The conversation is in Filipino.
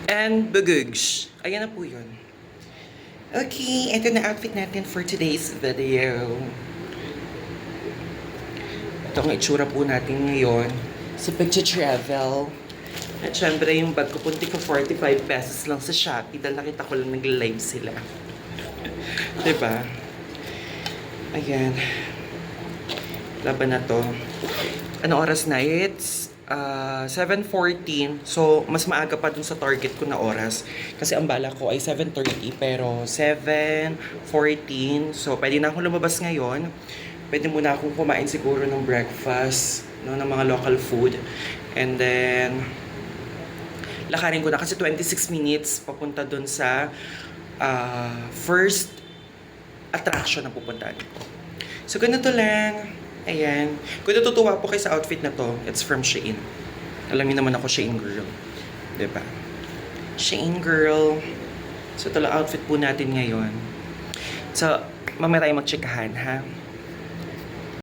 And bugugs. Ayan na po yun. Okay, ito na outfit natin for today's video. Ito ang itsura po natin ngayon sa pag-travel. At syempre yung bag ko punti ko 45 pesos lang sa Shopee dahil nakita ko lang nag-live sila. Diba? Ayan. Laban na to. Ano oras na? It's 7:14. So, mas maaga pa dun sa target ko na oras. Kasi ang bala ko ay 7:30. Pero 7:14. So, pwede na akong lumabas ngayon. Pwede muna akong kumain siguro ng breakfast. No, ng mga local food. And then, lakarin ko na. Kasi 26 minutes papunta dun sa first attraction na pupuntahan ko. So, ganito lang. Ayan. Kung natutuwa po kayo sa outfit na to, it's from Shein. Alam niyo naman ako, Shein girl. Diba? Shein girl. So, ito lang outfit po natin ngayon. So, mamaya tayo magtsikahan, ha?